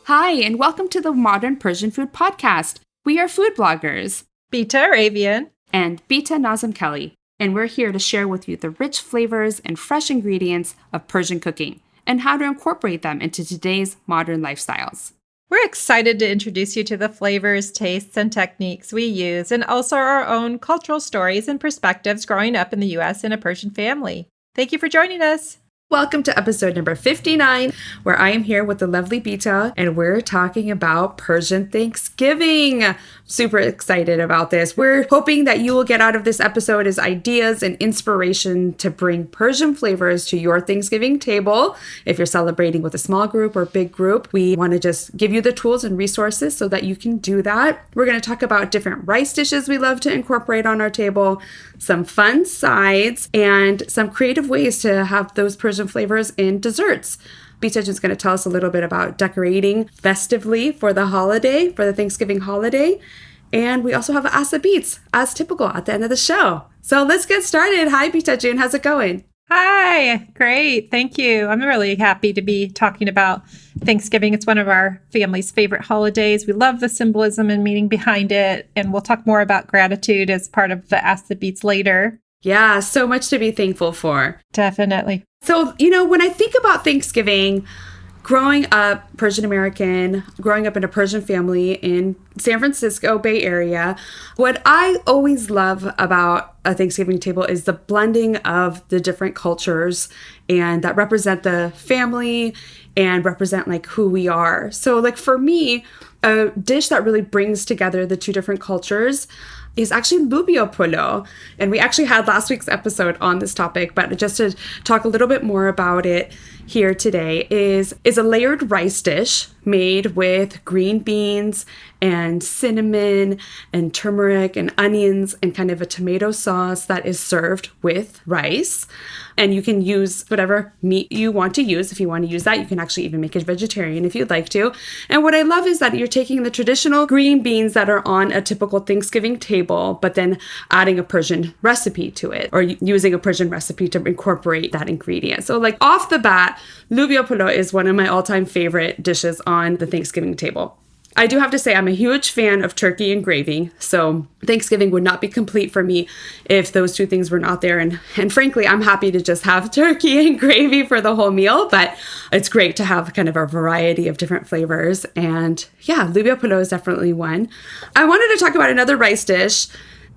Hi, and welcome to the Modern Persian Food Podcast. We are food bloggers, Beata Arabian, and Bita Nazim Kelly, and we're here to share with you the rich flavors and fresh ingredients of Persian cooking and how to incorporate them into today's modern lifestyles. We're excited to introduce you to the flavors, tastes, and techniques we use, and also our own cultural stories and perspectives growing up in the U.S. in a Persian family. Thank you for joining us. Welcome to episode number 59, where I am here with the lovely Bita, and we're talking about Persian Thanksgiving. Super excited about this. We're hoping that you will get out of this episode as ideas and inspiration to bring Persian flavors to your Thanksgiving table. If you're celebrating with a small group or big group, we want to just give you the tools and resources so that you can do that. We're going to talk about different rice dishes we love to incorporate on our table, some fun sides, and some creative ways to have those Persian flavors in desserts. Bita is going to tell us a little bit about decorating festively for the holiday, for the Thanksgiving holiday. And we also have Asa Beats, as typical, at the end of the show. So let's get started. Hi, Bita June. How's it going? Hi. Great. Thank you. I'm really happy to be talking about Thanksgiving. It's one of our family's favorite holidays. We love the symbolism and meaning behind it. And we'll talk more about gratitude as part of the Asa Beats later. Yeah, so much to be thankful for. Definitely. So, when I think about Thanksgiving, growing up Persian American, growing up in a Persian family in San Francisco Bay Area, what I always love about a Thanksgiving table is the blending of the different cultures and that represent the family and represent like who we are. So like for me, a dish that really brings together the two different cultures is actually Lubia Polo. And we actually had last week's episode on this topic, but just to talk a little bit more about it here today is a layered rice dish made with green beans and cinnamon and turmeric and onions and kind of a tomato sauce that is served with rice. And you can use whatever meat you want to use. If you want to use that, you can actually even make it vegetarian if you'd like to. And what I love is that you're taking the traditional green beans that are on a typical Thanksgiving table, but then adding a Persian recipe to it or using a Persian recipe to incorporate that ingredient. So like off the bat, Lubia Polo is one of my all-time favorite dishes on the Thanksgiving table. I do have to say I'm a huge fan of turkey and gravy, so Thanksgiving would not be complete for me if those two things were not there. And frankly, I'm happy to just have turkey and gravy for the whole meal, but it's great to have kind of a variety of different flavors. And yeah, Lubia Polo is definitely one. I wanted to talk about another rice dish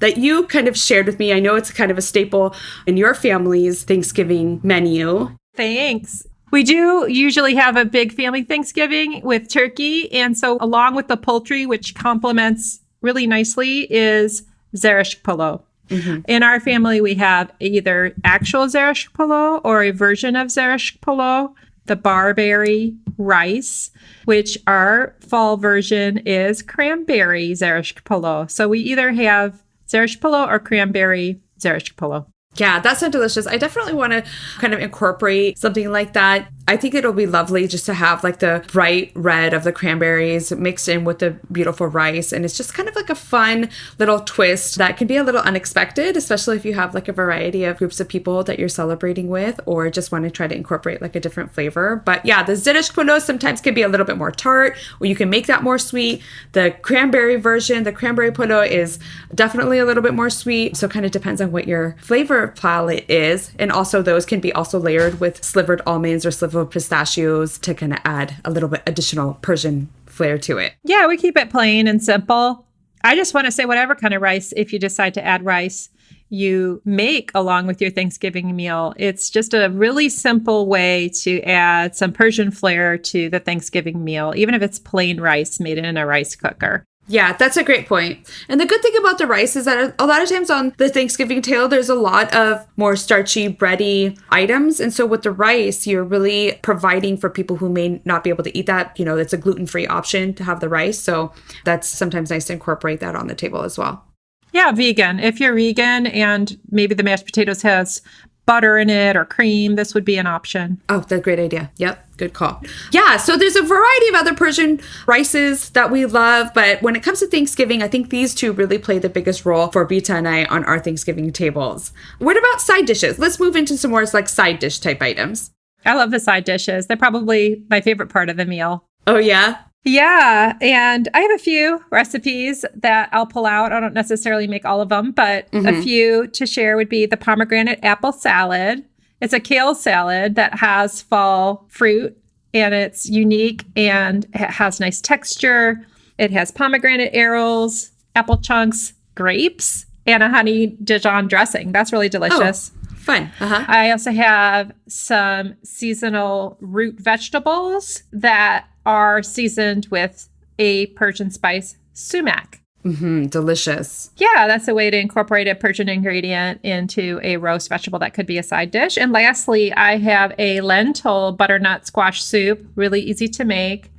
that you kind of shared with me. I know it's kind of a staple in your family's Thanksgiving menu. Thanks. We do usually have a big family Thanksgiving with turkey. And so along with the poultry, which complements really nicely, is Zereshk Polo. Mm-hmm. In our family, we have either actual Zereshk Polo or a version of Zereshk Polo, the Barberry Rice, which our fall version is cranberry Zereshk Polo. So we either have Zereshk Polo or cranberry Zereshk Polo. Yeah, that sounds delicious. I definitely want to kind of incorporate something like that. I think it'll be lovely just to have like the bright red of the cranberries mixed in with the beautiful rice. And it's just kind of like a fun little twist that can be a little unexpected, especially if you have like a variety of groups of people that you're celebrating with or just want to try to incorporate like a different flavor. But yeah, the Zereshk Polo sometimes can be a little bit more tart or you can make that more sweet. The cranberry version, the cranberry polo is definitely a little bit more sweet. So it kind of depends on what your flavor palette is. And also those can be also layered with slivered almonds or slivered pistachios to kind of add a little bit additional Persian flair to it. Yeah, we keep it plain and simple. I just want to say whatever kind of rice, if you decide to add rice, you make along with your Thanksgiving meal. It's just a really simple way to add some Persian flair to the Thanksgiving meal, even if it's plain rice made in a rice cooker. Yeah, that's a great point. And the good thing about the rice is that a lot of times on the Thanksgiving table, there's a lot of more starchy, bready items. And so with the rice, you're really providing for people who may not be able to eat that. It's a gluten-free option to have the rice. So that's sometimes nice to incorporate that on the table as well. Yeah, vegan. If you're vegan and maybe the mashed potatoes has butter in it or cream, this would be an option. Oh, that's a great idea. Yep. Good call. Yeah. So there's a variety of other Persian rices that we love. But when it comes to Thanksgiving, I think these two really play the biggest role for Bita and I on our Thanksgiving tables. What about side dishes? Let's move into some more like side dish type items. I love the side dishes. They're probably my favorite part of the meal. Oh, yeah? Yeah, and I have a few recipes that I'll pull out. I don't necessarily make all of them, but a few to share would be the pomegranate apple salad. It's a kale salad that has fall fruit, and it's unique and it has nice texture. It has pomegranate arils, apple chunks, grapes, and a honey Dijon dressing. That's really delicious. Oh, fun. I also have some seasonal root vegetables that are seasoned with a Persian spice, sumac. Delicious. Yeah, that's a way to incorporate a Persian ingredient into a roast vegetable that could be a side dish. And lastly, I have a lentil butternut squash soup, really easy to make.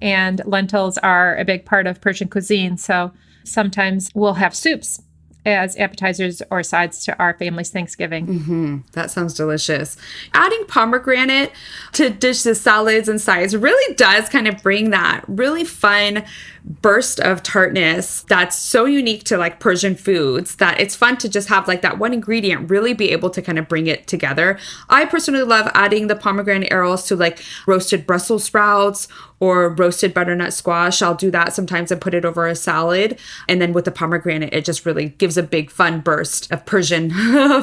And lentils are a big part of Persian cuisine. So sometimes we'll have soups as appetizers or sides to our family's Thanksgiving. That sounds delicious. Adding pomegranate to dishes, salads, and sides really does kind of bring that really fun burst of tartness that's so unique to like Persian foods that it's fun to just have like that one ingredient really be able to kind of bring it together. I personally love adding the pomegranate arils to like roasted Brussels sprouts or roasted butternut squash. I'll do that sometimes and put it over a salad. And then with the pomegranate, it just really gives a big fun burst of Persian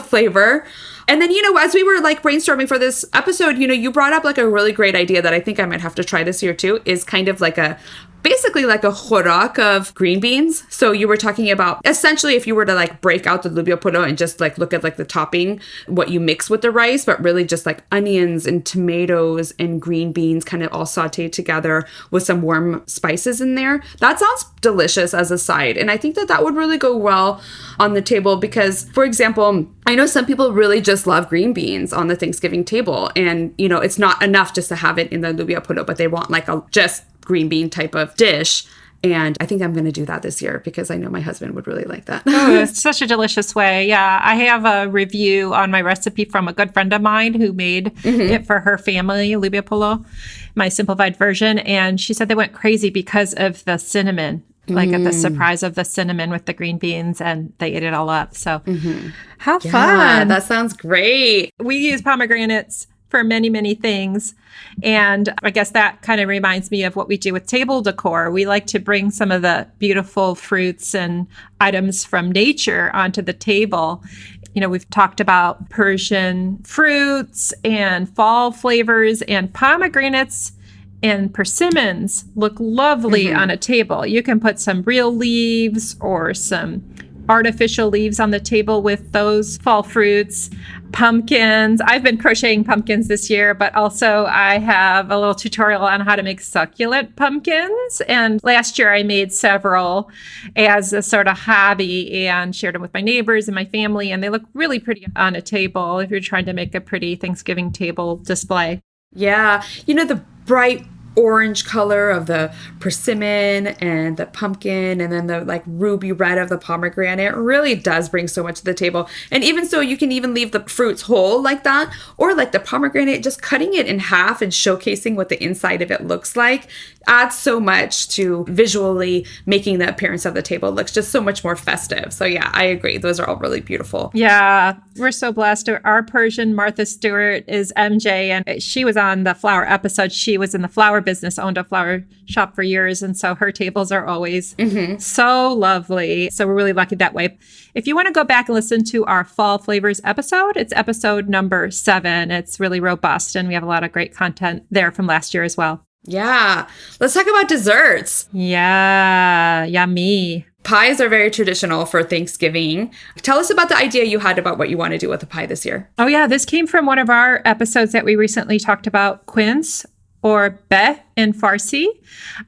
flavor. And then, as we were like brainstorming for this episode, you brought up like a really great idea that I think I might have to try this year too, is kind of like basically like a khorak of green beans. So you were talking about essentially if you were to like break out the Lubia Polo and just like look at like the topping, what you mix with the rice, but really just like onions and tomatoes and green beans kind of all sauteed together with some warm spices in there. That sounds delicious as a side. And I think that would really go well on the table because, for example, I know some people really just love green beans on the Thanksgiving table. And, it's not enough just to have it in the Lubia Polo, but they want like a just green bean type of dish. And I think I'm going to do that this year because I know my husband would really like that. Oh, it's such a delicious way. Yeah. I have a review on my recipe from a good friend of mine who made it for her family, Lubia Polo, my simplified version. And she said they went crazy because of the cinnamon, like at the surprise of the cinnamon with the green beans, and they ate it all up. So how fun. That sounds great. We use pomegranates for many, many things. And I guess that kind of reminds me of what we do with table decor. We like to bring some of the beautiful fruits and items from nature onto the table. We've talked about Persian fruits and fall flavors, and pomegranates and persimmons look lovely on a table. You can put some real leaves or some artificial leaves on the table with those fall fruits. Pumpkins. I've been crocheting pumpkins this year, but also I have a little tutorial on how to make succulent pumpkins. And last year I made several as a sort of hobby and shared them with my neighbors and my family. And they look really pretty on a table if you're trying to make a pretty Thanksgiving table display. Yeah. The bright orange color of the persimmon and the pumpkin and then the like ruby red of the pomegranate really does bring so much to the table. And even so, you can even leave the fruits whole like that, or like the pomegranate, just cutting it in half and showcasing what the inside of it looks like adds so much to visually making the appearance of the table looks just so much more festive. So yeah, I agree. Those are all really beautiful. Yeah, we're so blessed. Our Persian Martha Stewart is MJ, and she was on the flower episode. She was in the flower business, owned a flower shop for years. And so her tables are always so lovely. So we're really lucky that way. If you want to go back and listen to our fall flavors episode, it's episode number 7. It's really robust and we have a lot of great content there from last year as well. Yeah. Let's talk about desserts. Yeah. Yummy. Pies are very traditional for Thanksgiving. Tell us about the idea you had about what you want to do with a pie this year. Oh, yeah. This came from one of our episodes that we recently talked about, quince or beh in Farsi.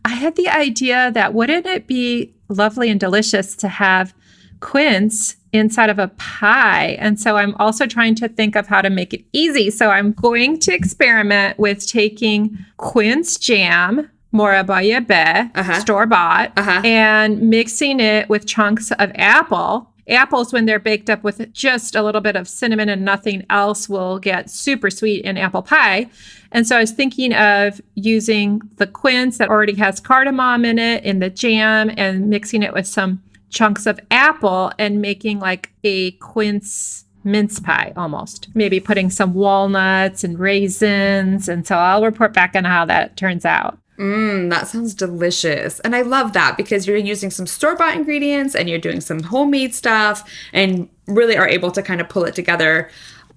I had the idea that wouldn't it be lovely and delicious to have quince inside of a pie? And so I'm also trying to think of how to make it easy. So I'm going to experiment with taking quince jam, morabaye beh, store-bought, and mixing it with chunks of apple. Apples, when they're baked up with just a little bit of cinnamon and nothing else, will get super sweet in apple pie. And so I was thinking of using the quince that already has cardamom in it in the jam and mixing it with some chunks of apple and making like a quince mince pie almost. Maybe putting some walnuts and raisins. And so I'll report back on how that turns out. That sounds delicious. And I love that because you're using some store-bought ingredients and you're doing some homemade stuff and really are able to kind of pull it together.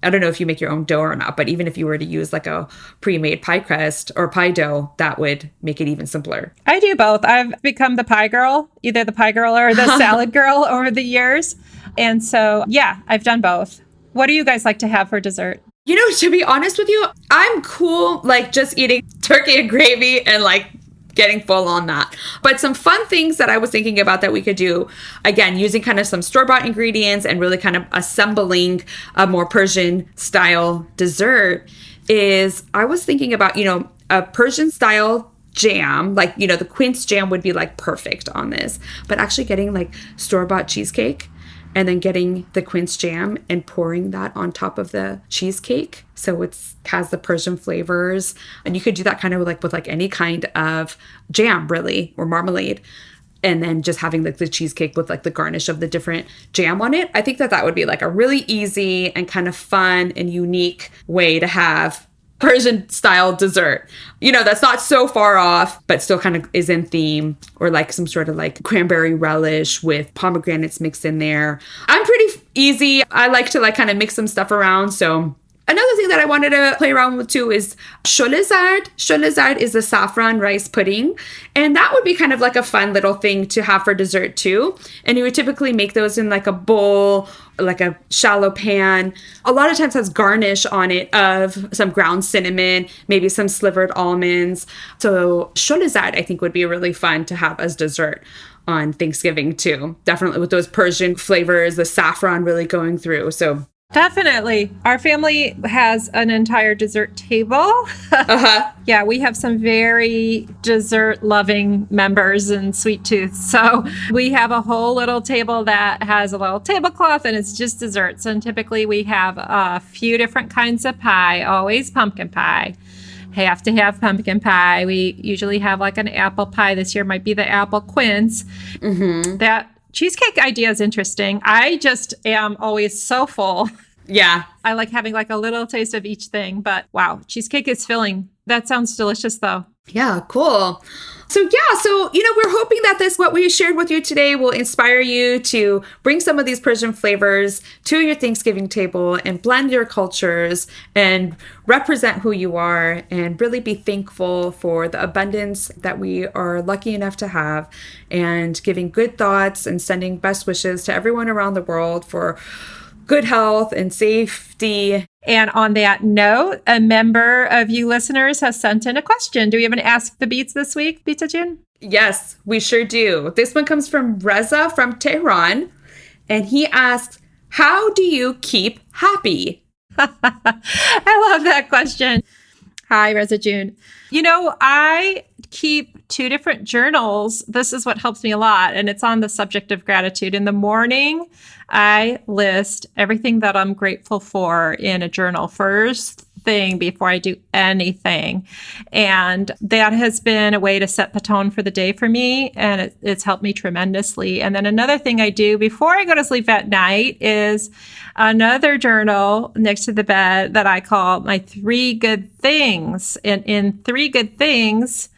I don't know if you make your own dough or not, but even if you were to use like a pre-made pie crust or pie dough, that would make it even simpler. I do both. I've become the pie girl, either the pie girl or the salad girl over the years. And so, yeah, I've done both. What do you guys like to have for dessert? You know, to be honest with you, I'm cool like just eating turkey and gravy and like getting full on that. But some fun things that I was thinking about that we could do, again, using kind of some store-bought ingredients and really kind of assembling a more Persian style dessert is I was thinking about, a Persian style jam, like, the quince jam would be like perfect on this, but actually getting like store-bought cheesecake and then getting the quince jam and pouring that on top of the cheesecake. So it has the Persian flavors. And you could do that kind of like with like any kind of jam, really, or marmalade. And then just having like the cheesecake with like the garnish of the different jam on it. I think that would be like a really easy and kind of fun and unique way to have Persian style dessert, that's not so far off, but still kind of is in theme, or like some sort of like cranberry relish with pomegranates mixed in there. I'm pretty easy. I like to like kind of mix some stuff around. So another thing that I wanted to play around with too is sholezard. Sholezard is a saffron rice pudding. And that would be kind of like a fun little thing to have for dessert too. And you would typically make those in like a bowl, like a shallow pan. A lot of times has garnish on it of some ground cinnamon, maybe some slivered almonds. So sholezard I think would be really fun to have as dessert on Thanksgiving too. Definitely with those Persian flavors, the saffron really going through. So definitely. Our family has an entire dessert table. Yeah, we have some very dessert-loving members and sweet tooths. So we have a whole little table that has a little tablecloth and it's just desserts. And typically we have a few different kinds of pie, always pumpkin pie. Have to have pumpkin pie. We usually have like an apple pie. This year might be the apple quince. That cheesecake idea is interesting. I just am always so full. Yeah. I like having like a little taste of each thing, but wow, cheesecake is filling. That sounds delicious though. Yeah, cool. So we're hoping that what we shared with you today will inspire you to bring some of these Persian flavors to your Thanksgiving table and blend your cultures and represent who you are and really be thankful for the abundance that we are lucky enough to have, and giving good thoughts and sending best wishes to everyone around the world for good health and safety. And on that note, a member of you listeners has sent in a question. Do we have an Ask the Beats this week, Bita Jin? Yes, we sure do. This one comes from Reza from Tehran, and he asks, how do you keep happy? I love that question. Hi, Reza June. I keep 2 different journals. This is what helps me a lot. And it's on the subject of gratitude. In the morning, I list everything that I'm grateful for in a journal first thing before I do anything. And that has been a way to set the tone for the day for me. And it's helped me tremendously. And then another thing I do before I go to sleep at night is another journal next to the bed that I call my 3 good things. And in 3 good things,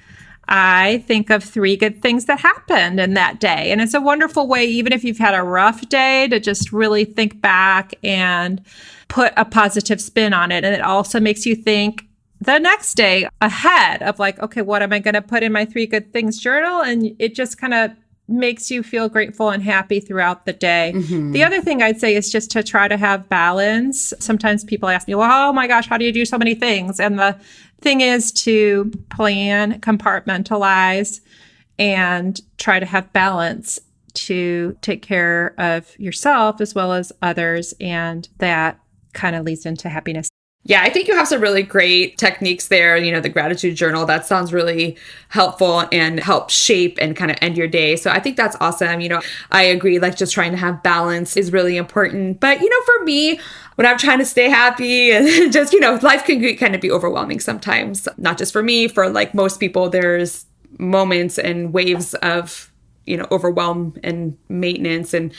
I think of 3 good things that happened in that day. And it's a wonderful way, even if you've had a rough day, to just really think back and put a positive spin on it. And it also makes you think the next day ahead of like, okay, what am I going to put in my 3 good things journal? And it just kind of makes you feel grateful and happy throughout the day. The other thing I'd say is just to try to have balance. Sometimes people ask me, well, oh my gosh, how do you do so many things? And the thing is to plan, compartmentalize, and try to have balance to take care of yourself as well as others. And that kind of leads into happiness. Yeah, I think you have some really great techniques there. The gratitude journal, that sounds really helpful and help shape and kind of end your day. So I think that's awesome. I agree, like just trying to have balance is really important. But, for me, when I'm trying to stay happy and just, life can kind of be overwhelming sometimes. Not just for me, for like most people, there's moments and waves of overwhelm and maintenance, and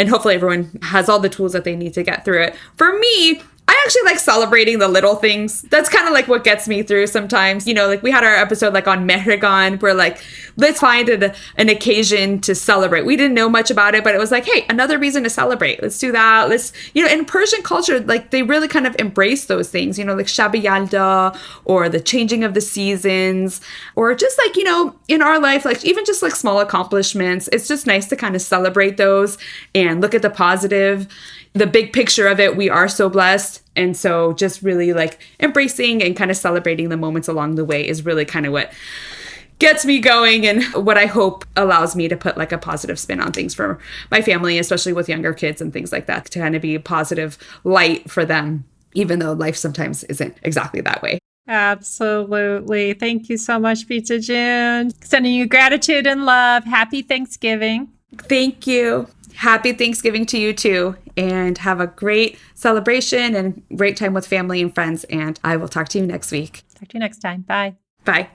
hopefully everyone has all the tools that they need to get through it. For me, I I actually like celebrating the little things. That's kind of like what gets me through sometimes. You know, like we had our episode like on Mehregan, where like, let's find an occasion to celebrate. We didn't know much about it, but it was like, hey, another reason to celebrate. Let's do that. Let's, you know, in Persian culture, like they really kind of embrace those things, you know, like Shab Yalda or the changing of the seasons, or just like, you know, in our life, like even just like small accomplishments. It's just nice to kind of celebrate those and look at the positive, the big picture of it. We are so blessed. And so just really like embracing and kind of celebrating the moments along the way is really kind of what gets me going and what I hope allows me to put like a positive spin on things for my family, especially with younger kids and things like that, to kind of be a positive light for them, even though life sometimes isn't exactly that way. Absolutely. Thank you so much, Pizza June. Sending you gratitude and love. Happy Thanksgiving. Thank you. Happy Thanksgiving to you too. And have a great celebration and great time with family and friends. And I will talk to you next week. Talk to you next time. Bye. Bye.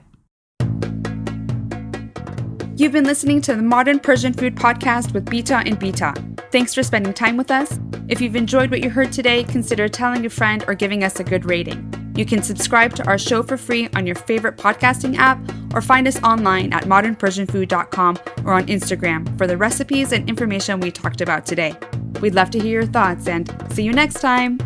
You've been listening to the Modern Persian Food Podcast with Beata and Bita. Thanks for spending time with us. If you've enjoyed what you heard today, consider telling a friend or giving us a good rating. You can subscribe to our show for free on your favorite podcasting app or find us online at modernpersianfood.com or on Instagram for the recipes and information we talked about today. We'd love to hear your thoughts and see you next time.